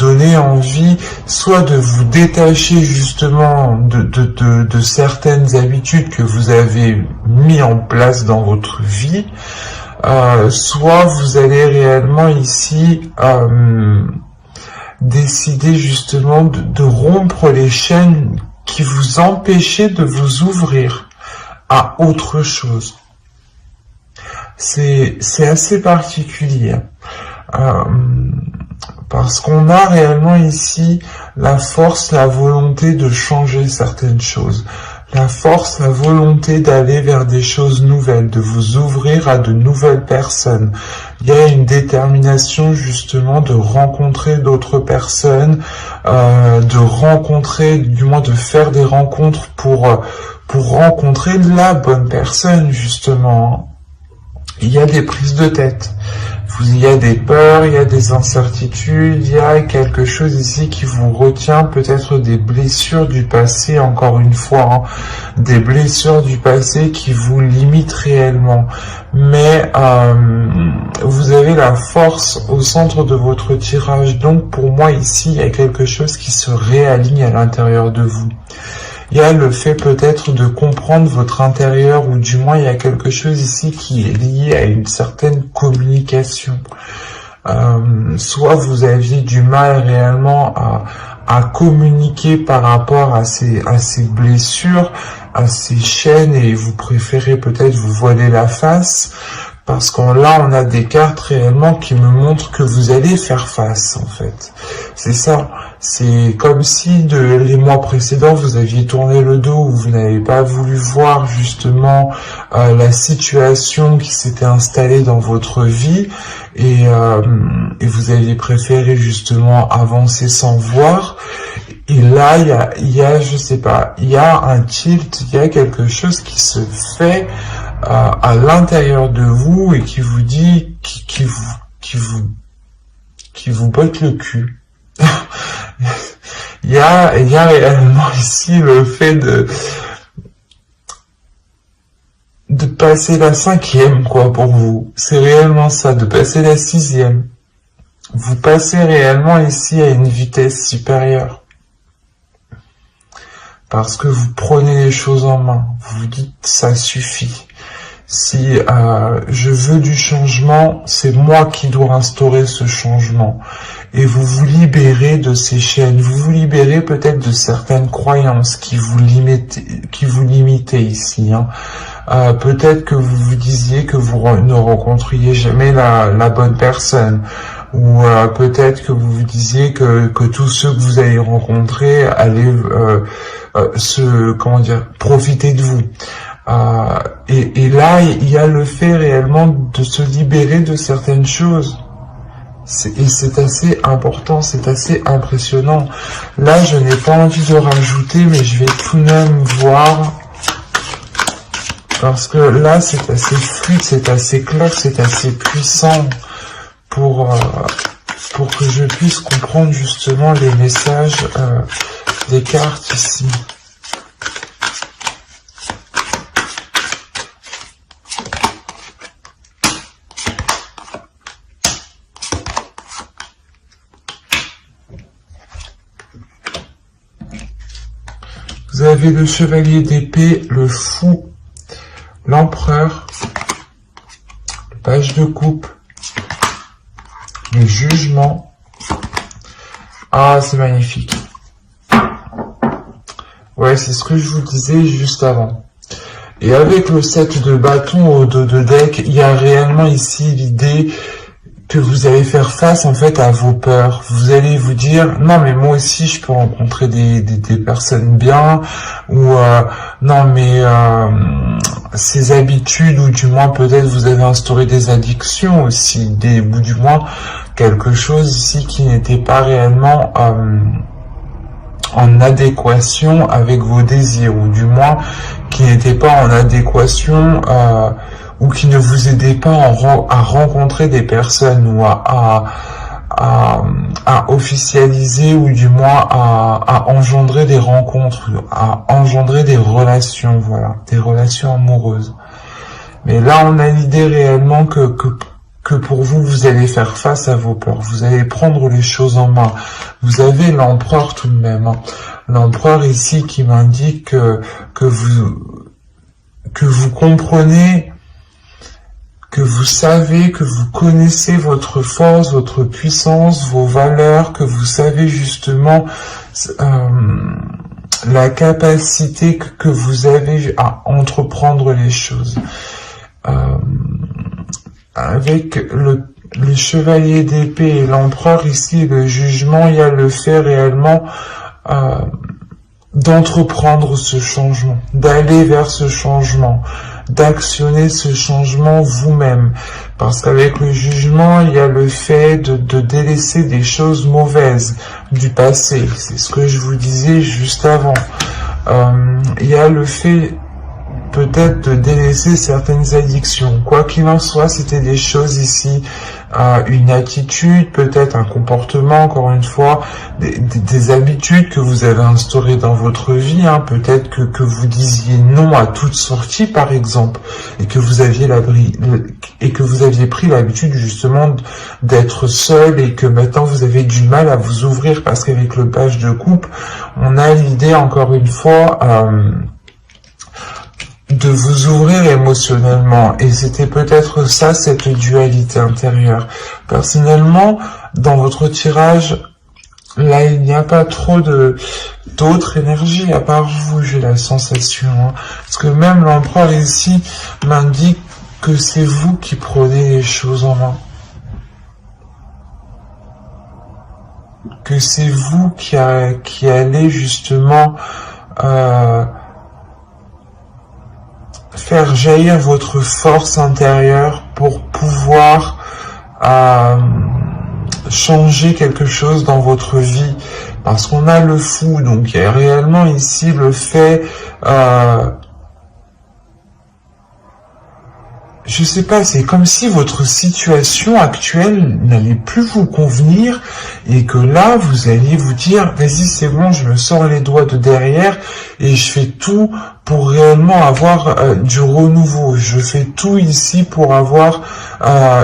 donner envie soit de vous détacher justement de certaines habitudes que vous avez mis en place dans votre vie, soit vous allez réellement ici décider justement de rompre les chaînes qui vous empêchaient de vous ouvrir à autre chose. C'est assez particulier. Parce qu'on a réellement ici la force, la volonté de changer certaines choses. La force, la volonté d'aller vers des choses nouvelles, de vous ouvrir à de nouvelles personnes. Il y a une détermination justement de rencontrer d'autres personnes, de rencontrer, du moins de faire des rencontres pour rencontrer la bonne personne justement. Il y a des prises de tête. Il y a des peurs, il y a des incertitudes, il y a quelque chose ici qui vous retient, peut-être des blessures du passé, encore une fois, hein, des blessures du passé qui vous limitent réellement. Mais vous avez la force au centre de votre tirage, donc pour moi ici, il y a quelque chose qui se réaligne à l'intérieur de vous. Il y a le fait peut-être de comprendre votre intérieur, ou du moins il y a quelque chose ici qui est lié à une certaine communication. Soit vous aviez du mal réellement à communiquer par rapport à ces blessures, à ces chaînes, et vous préférez peut-être vous voiler la face, parce que là on a des cartes réellement qui me montrent que vous allez faire face en fait. C'est ça. C'est comme si les mois précédents, vous aviez tourné le dos, ou vous n'avez pas voulu voir justement la situation qui s'était installée dans votre vie, et vous aviez préféré justement avancer sans voir. Et là, il y a, je sais pas, il y a un tilt, il y a quelque chose qui se fait à l'intérieur de vous et qui vous dit, qui vous botte le cul. Il y a réellement ici le fait de passer la 5e, quoi, pour vous. C'est réellement ça, de passer la 6e. Vous passez réellement ici à une vitesse supérieure. Parce que vous prenez les choses en main. Vous vous dites, ça suffit. Si je veux du changement, c'est moi qui dois instaurer ce changement. Et vous vous libérez de ces chaînes, vous vous libérez peut-être de certaines croyances qui vous limitaient ici. Hein. Peut-être que vous vous disiez que vous ne rencontriez jamais la bonne personne. Ou peut-être que vous vous disiez que tous ceux que vous allez rencontrer allaient profiter de vous. Et là, il y a le fait réellement de se libérer de certaines choses. Et c'est assez important, c'est assez impressionnant. Là, je n'ai pas envie de rajouter, mais je vais tout de même voir. Parce que là, c'est assez fluide, c'est assez clair, c'est assez puissant pour que je puisse comprendre justement les messages des cartes ici. Vous avez le chevalier d'épée, le fou, l'empereur, le page de coupe, le jugement. Ah, c'est magnifique. Ouais, c'est ce que je vous disais juste avant. Et avec le 7 de bâton au dos de deck, il y a réellement ici l'idée que vous allez faire face en fait à vos peurs. Vous allez vous dire, non mais moi aussi je peux rencontrer des personnes bien, ou non mais ces habitudes, ou du moins peut-être vous avez instauré des addictions aussi, ou du moins quelque chose ici qui n'était pas réellement en adéquation avec vos désirs, ou du moins qui n'était pas en adéquation ou qui ne vous aidait pas à rencontrer des personnes, ou à officialiser, ou du moins à engendrer des rencontres, à engendrer des relations, voilà, des relations amoureuses. Mais là, on a l'idée réellement que que pour vous, vous allez faire face à vos peurs. Vous allez prendre les choses en main. Vous avez l'empereur tout de même. Hein. L'empereur ici qui m'indique que vous comprenez, que vous savez, que vous connaissez votre force, votre puissance, vos valeurs, que vous savez justement la capacité que vous avez à entreprendre les choses. Avec le chevalier d'épée et l'empereur ici, le jugement, il y a le fait réellement d'entreprendre ce changement, d'aller vers ce changement, d'actionner ce changement vous-même. Parce qu'avec le jugement, il y a le fait de délaisser des choses mauvaises du passé. C'est ce que je vous disais juste avant. Il y a le fait peut-être de délaisser certaines addictions. Quoi qu'il en soit, c'était des choses ici, une attitude, peut-être un comportement, encore une fois, des habitudes que vous avez instaurées dans votre vie. Hein. Peut-être que vous disiez non à toute sortie, par exemple, et que vous aviez pris l'habitude justement d'être seul et que maintenant vous avez du mal à vous ouvrir parce qu'avec le page de coupe, on a l'idée, encore une fois, de vous ouvrir émotionnellement, et c'était peut-être ça, cette dualité intérieure. Personnellement, dans votre tirage, là, il n'y a pas trop d'autres énergies, à part vous, j'ai la sensation, hein. Parce que même l'empereur ici m'indique que c'est vous qui prenez les choses en main. Que c'est vous qui allez justement faire jaillir votre force intérieure pour pouvoir changer quelque chose dans votre vie. Parce qu'on a le fou, donc il y a réellement ici le fait... je sais pas, c'est comme si votre situation actuelle n'allait plus vous convenir et que là, vous alliez vous dire, vas-y, c'est bon, je me sors les doigts de derrière et je fais tout pour réellement avoir du renouveau. Je fais tout ici pour avoir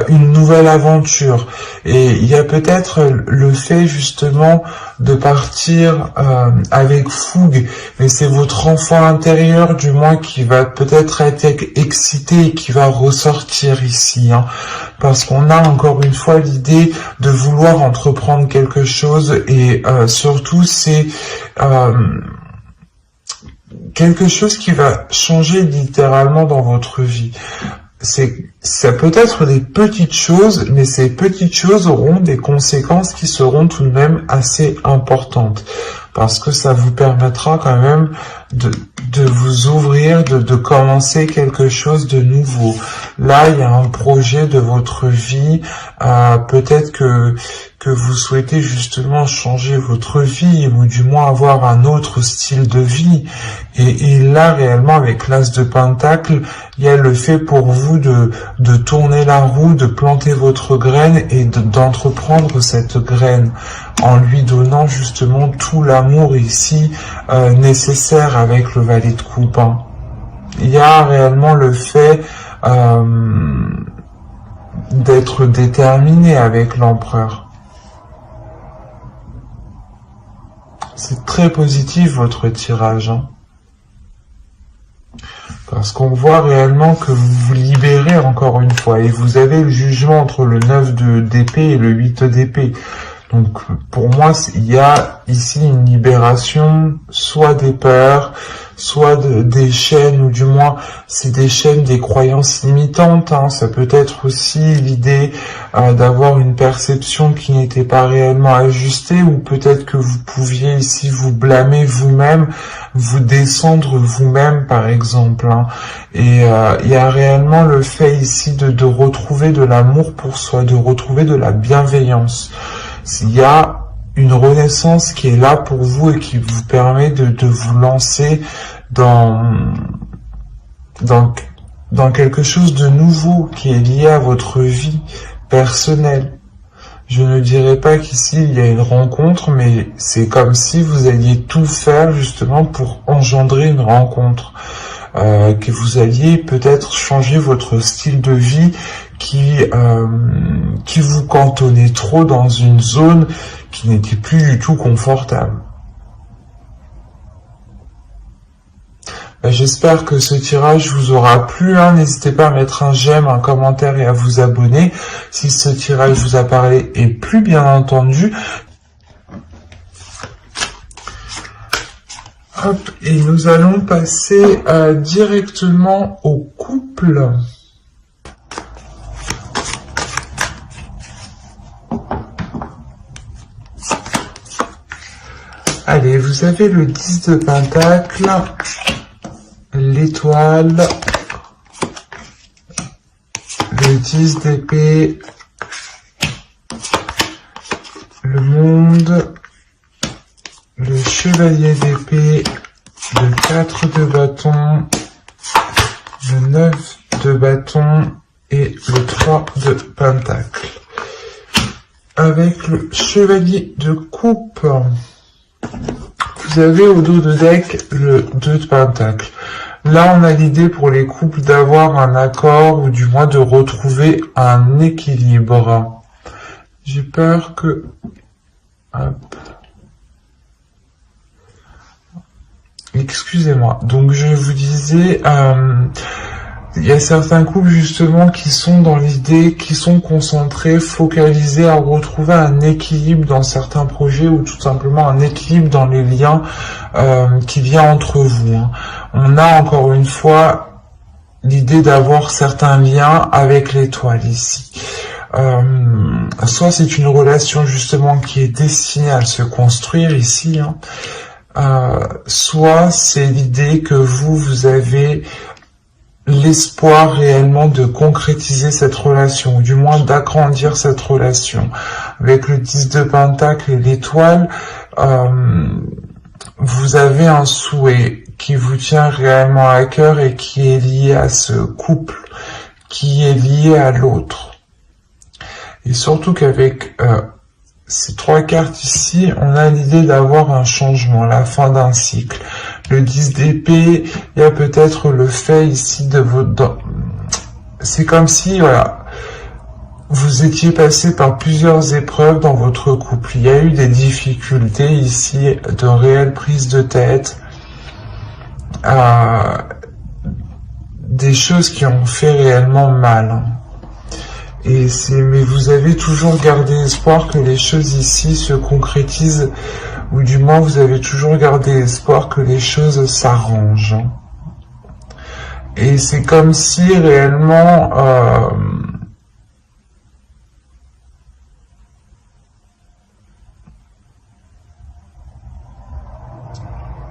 une nouvelle aventure. Et il y a peut-être le fait justement de partir avec fougue, mais c'est votre enfant intérieur du moins qui va peut-être être excité et qui va ressortir ici, hein, parce qu'on a encore une fois l'idée de vouloir entreprendre quelque chose et surtout c'est quelque chose qui va changer littéralement dans votre vie. Ça peut être des petites choses, mais ces petites choses auront des conséquences qui seront tout de même assez importantes, parce que ça vous permettra quand même de vous ouvrir, de commencer quelque chose de nouveau. Là, il y a un projet de votre vie, peut-être que vous souhaitez justement changer votre vie, ou du moins avoir un autre style de vie. Et là, réellement, avec l'As de Pentacle, il y a le fait pour vous de tourner la roue, de planter votre graine et d'entreprendre cette graine en lui donnant justement tout l'amour ici nécessaire avec le valet de coupe. Hein. Il y a réellement le fait d'être déterminé avec l'empereur. C'est très positif votre tirage, hein. Parce qu'on voit réellement que vous vous libérez encore une fois. Et vous avez le jugement entre le 9 d'épée et le 8 d'épée. Donc pour moi, il y a ici une libération, soit des peurs, soit des chaînes, ou du moins c'est des chaînes des croyances limitantes. Hein. Ça peut être aussi l'idée d'avoir une perception qui n'était pas réellement ajustée, ou peut-être que vous pouviez ici vous blâmer vous-même, vous descendre vous-même par exemple. Hein. Et il y a réellement le fait ici de retrouver de l'amour pour soi, de retrouver de la bienveillance. Il y a une renaissance qui est là pour vous et qui vous permet de vous lancer dans quelque chose de nouveau qui est lié à votre vie personnelle. Je ne dirais pas qu'ici il y a une rencontre, mais c'est comme si vous alliez tout faire justement pour engendrer une rencontre. que vous alliez peut-être changer votre style de vie qui vous cantonnait trop dans une zone qui n'était plus du tout confortable. J'espère que ce tirage vous aura plu. N'hésitez pas à mettre un j'aime, un commentaire et à vous abonner si ce tirage vous a parlé et plus bien entendu. Hop, et nous allons passer directement au couple. Allez, vous avez le 10 de Pentacle, l'étoile, le 10 d'épée, le monde, le chevalier d'épée, le 4 de bâton, le 9 de bâton et le 3 de pentacle. Avec le chevalier de coupe, vous avez au dos de deck le 2 de pentacle. Là, on a l'idée pour les couples d'avoir un accord ou du moins de retrouver un équilibre. J'ai peur que... Hop. Excusez-moi. Donc, je vous disais... il y a certains couples justement qui sont dans l'idée, qui sont concentrés, focalisés à retrouver un équilibre dans certains projets ou tout simplement un équilibre dans les liens qui vient entre vous. On a encore une fois l'idée d'avoir certains liens avec l'étoile ici. Soit c'est une relation justement qui est destinée à se construire ici, soit c'est l'idée que vous avez l'espoir réellement de concrétiser cette relation, ou du moins d'agrandir cette relation. Avec le 10 de Pentacle et l'étoile, vous avez un souhait qui vous tient réellement à cœur et qui est lié à ce couple, qui est lié à l'autre. Et surtout qu'avec ces trois cartes ici, on a l'idée d'avoir un changement, la fin d'un cycle. Le 10 d'épée, il y a peut-être le fait ici de votre... C'est comme si, voilà, vous étiez passé par plusieurs épreuves dans votre couple. Il y a eu des difficultés ici, de réelles prises de tête, des choses qui ont fait réellement mal. Mais vous avez toujours gardé espoir que les choses ici se concrétisent, ou du moins vous avez toujours gardé espoir que les choses s'arrangent. Et c'est comme si réellement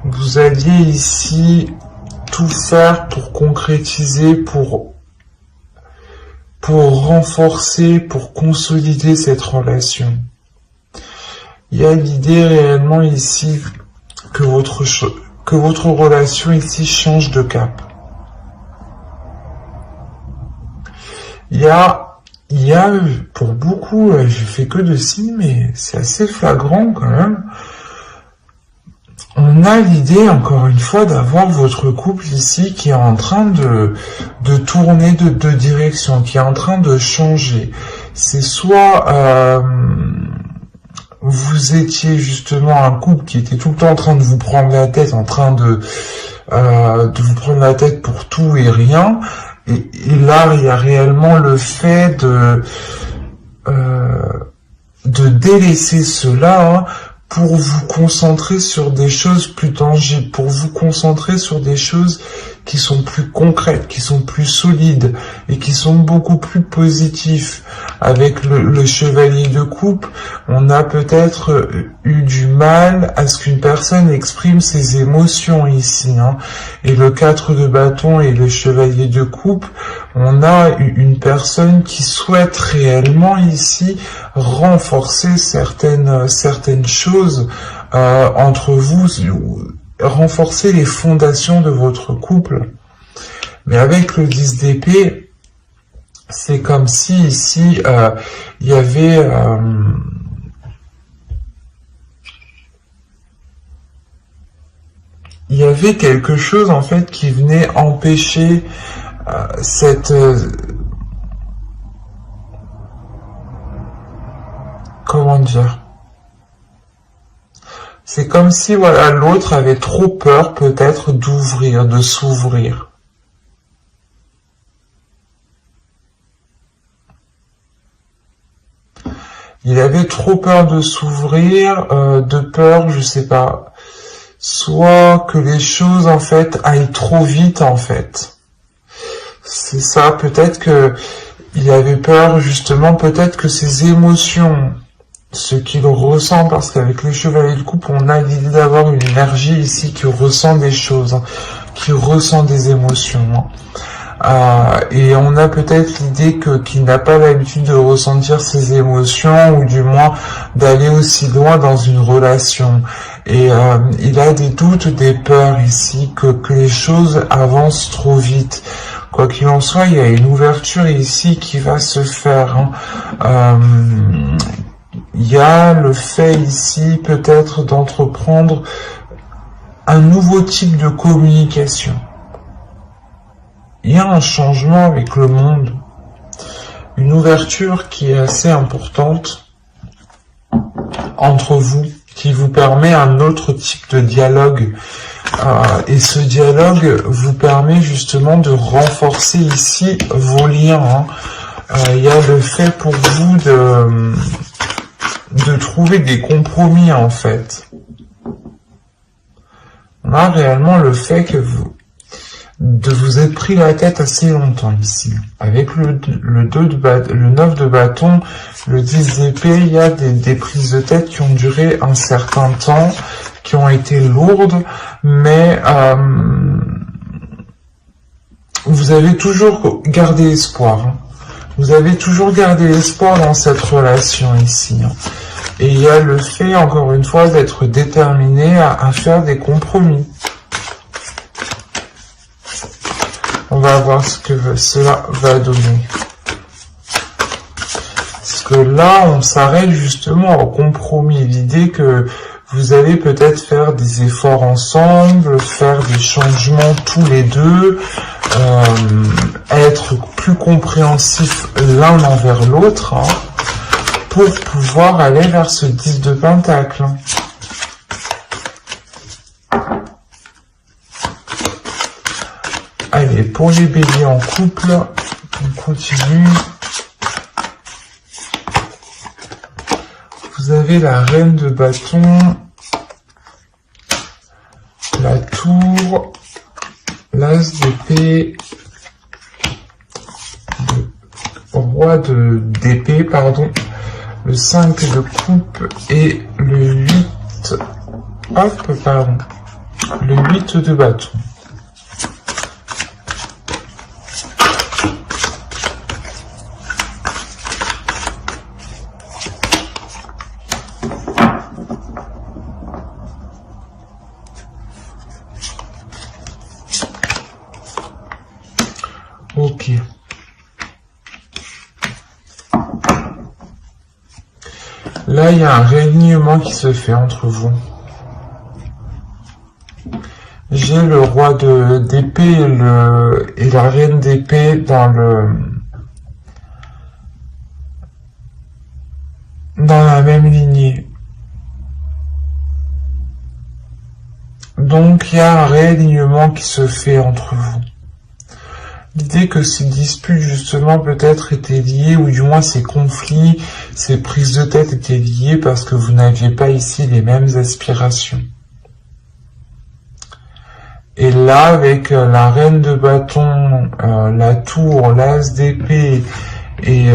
vous alliez ici tout faire pour concrétiser, pour renforcer, pour consolider cette relation. Il y a l'idée réellement ici que votre relation ici change de cap. Il y a pour beaucoup, je fais que de signes, mais c'est assez flagrant quand même. On a l'idée, encore une fois, d'avoir votre couple ici qui est en train de tourner de direction, qui est en train de changer. C'est soit vous étiez justement un couple qui était tout le temps en train de vous prendre la tête, en train de vous prendre la tête pour tout et rien. Et là, il y a réellement le fait de délaisser cela, pour vous concentrer sur des choses plus tangibles, pour vous concentrer sur des choses qui sont plus concrètes, qui sont plus solides et qui sont beaucoup plus positifs. Avec le chevalier de coupe, on a peut-être eu du mal à ce qu'une personne exprime ses émotions ici. Et le 4 de bâton et le chevalier de coupe, on a une personne qui souhaite réellement ici renforcer certaines choses entre vous, renforcer les fondations de votre couple. Mais avec le 10 d'épée, c'est comme si ici il y avait il y avait quelque chose en fait qui venait empêcher cette... comment dire? C'est comme si voilà, l'autre avait trop peur peut-être d'ouvrir, de s'ouvrir. Il avait trop peur de s'ouvrir, de peur, je sais pas, soit que les choses en fait aillent trop vite en fait. C'est ça, peut-être que il avait peur justement, peut-être que ses émotions, ce qu'il ressent, parce qu'avec le chevalier de coupe, on a l'idée d'avoir une énergie ici qui ressent des choses, hein, qui ressent des émotions. Hein. Et on a peut-être l'idée qu'il n'a pas l'habitude de ressentir ses émotions, ou du moins d'aller aussi loin dans une relation. Et il a des doutes, des peurs ici, que les choses avancent trop vite. Quoi qu'il en soit, il y a une ouverture ici qui va se faire. Hein. Il y a le fait ici peut-être d'entreprendre un nouveau type de communication. Il y a un changement avec le monde, une ouverture qui est assez importante entre vous, qui vous permet un autre type de dialogue. Et ce dialogue vous permet justement de renforcer ici vos liens. Hein. Il y a le fait pour vous de trouver des compromis en fait. On a réellement le fait que vous êtes pris la tête assez longtemps ici. Avec le 9 de bâton, le 10 d'épée, il y a des prises de tête qui ont duré un certain temps, qui ont été lourdes, mais vous avez toujours gardé espoir. Hein. Vous avez toujours gardé espoir dans cette relation ici. Hein. Et il y a le fait, encore une fois, d'être déterminé à faire des compromis. On va voir ce que cela va donner. Parce que là, on s'arrête justement au compromis. L'idée que vous allez peut-être faire des efforts ensemble, faire des changements tous les deux, être plus compréhensifs l'un envers l'autre, hein, pour pouvoir aller vers ce 10 de pentacle. Allez, pour les béliers en couple, on continue. Vous avez la reine de bâton, la tour, l'as d'épée, le roi d'épée, pardon, le 5 de coupe et le 8, le 8 de bâton. Ok. Là, il y a un réalignement qui se fait entre vous. J'ai le roi d'épée et la reine d'épée dans la même lignée. Donc, il y a un réalignement qui se fait entre vous. L'idée que ces disputes, justement, peut-être étaient liées, ou du moins ces conflits, ces prises de tête étaient liées parce que vous n'aviez pas ici les mêmes aspirations. Et là, avec la reine de bâton, la tour, l'as d'épée et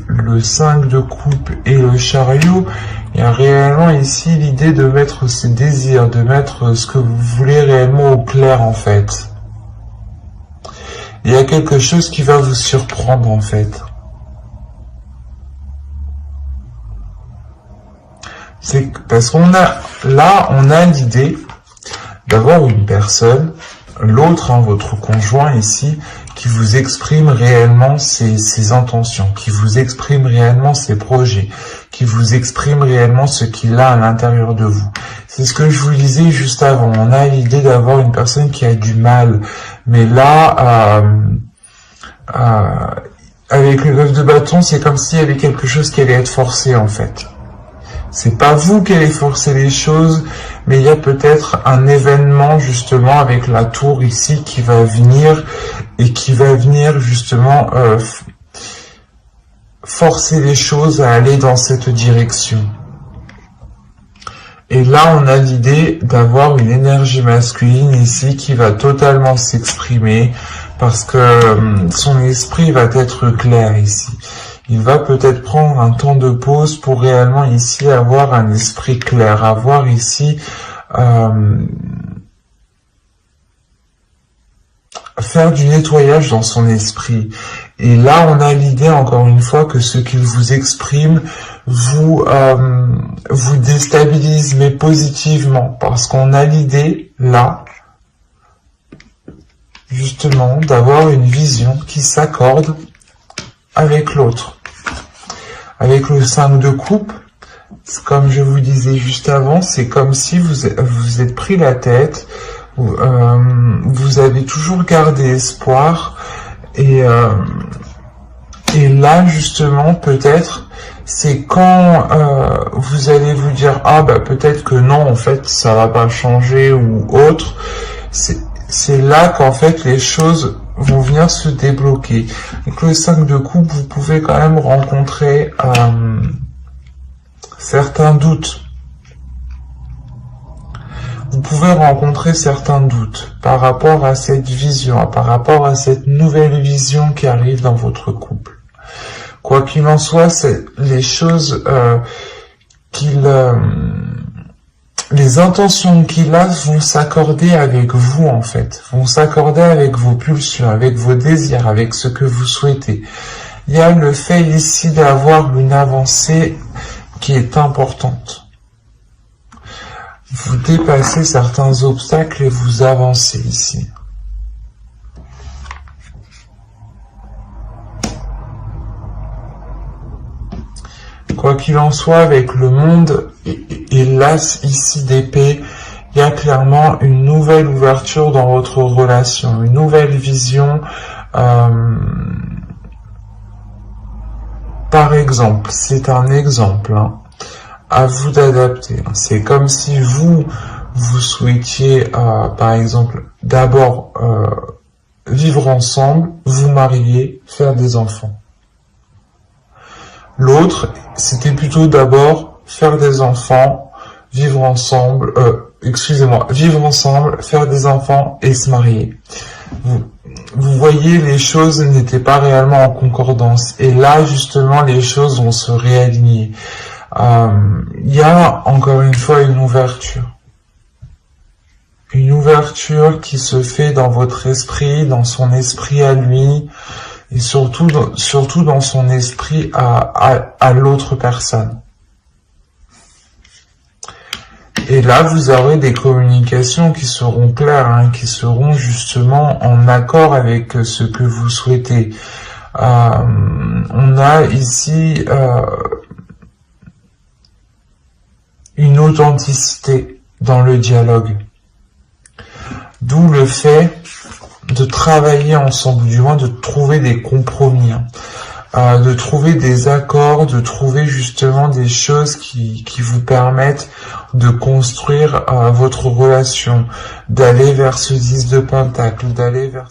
le 5 de coupe et le chariot, il y a réellement ici l'idée de mettre ses désirs, de mettre ce que vous voulez réellement au clair, en fait. Il y a quelque chose qui va vous surprendre, en fait. C'est parce qu'on a, là, on a l'idée d'avoir une personne, l'autre, hein, votre conjoint ici, qui vous exprime réellement ses intentions, qui vous exprime réellement ses projets, qui vous exprime réellement ce qu'il a à l'intérieur de vous. C'est ce que je vous disais juste avant. On a l'idée d'avoir une personne qui a du mal. Mais là, avec le 9 de bâton, c'est comme s'il y avait quelque chose qui allait être forcé, en fait. C'est pas vous qui allez forcer les choses, mais il y a peut-être un événement, justement, avec la tour ici qui va venir, et qui va venir, justement, forcer les choses à aller dans cette direction. Et là, on a l'idée d'avoir une énergie masculine ici qui va totalement s'exprimer parce que son esprit va être clair ici. Il va peut-être prendre un temps de pause pour réellement ici avoir un esprit clair, avoir ici faire du nettoyage dans son esprit. Et là, on a l'idée, encore une fois, que ce qu'il vous exprime vous déstabilise, mais positivement, parce qu'on a l'idée, là, justement, d'avoir une vision qui s'accorde avec l'autre. Avec le 5 de coupe, comme je vous disais juste avant, c'est comme si vous êtes pris la tête, vous avez toujours gardé espoir, et là, justement, peut-être, c'est quand vous allez vous dire « Ah, bah peut-être que non, en fait, ça va pas changer » ou autre. C'est là qu'en fait, les choses vont venir se débloquer. Avec le 5 de coupe, vous pouvez quand même rencontrer certains doutes. Vous pouvez rencontrer certains doutes par rapport à cette vision, par rapport à cette nouvelle vision qui arrive dans votre couple. Quoi qu'il en soit, les choses les intentions qu'il a vont s'accorder avec vous, en fait. Vont s'accorder avec vos pulsions, avec vos désirs, avec ce que vous souhaitez. Il y a le fait ici d'avoir une avancée qui est importante. Vous dépassez certains obstacles et vous avancez ici. Quoi qu'il en soit, avec le monde et l'as ici d'épée, il y a clairement une nouvelle ouverture dans votre relation, une nouvelle vision. Par exemple, c'est un exemple, hein, à vous d'adapter. C'est comme si vous souhaitiez, par exemple, d'abord vivre ensemble, vous marier, faire des enfants. L'autre, c'était plutôt d'abord faire des enfants, vivre ensemble, vivre ensemble, faire des enfants et se marier. Vous voyez, les choses n'étaient pas réellement en concordance. Et là, justement, les choses vont se réaligner. Il y a, encore une fois, une ouverture. Une ouverture qui se fait dans votre esprit, dans son esprit à lui, et surtout dans son esprit à l'autre personne. Et là, vous aurez des communications qui seront claires, hein, qui seront justement en accord avec ce que vous souhaitez. On a ici une authenticité dans le dialogue. D'où le fait de travailler ensemble, du moins de trouver des compromis, hein, de trouver des accords, de trouver justement des choses qui vous permettent de construire votre relation, d'aller vers ce 10 de Pentacle, d'aller vers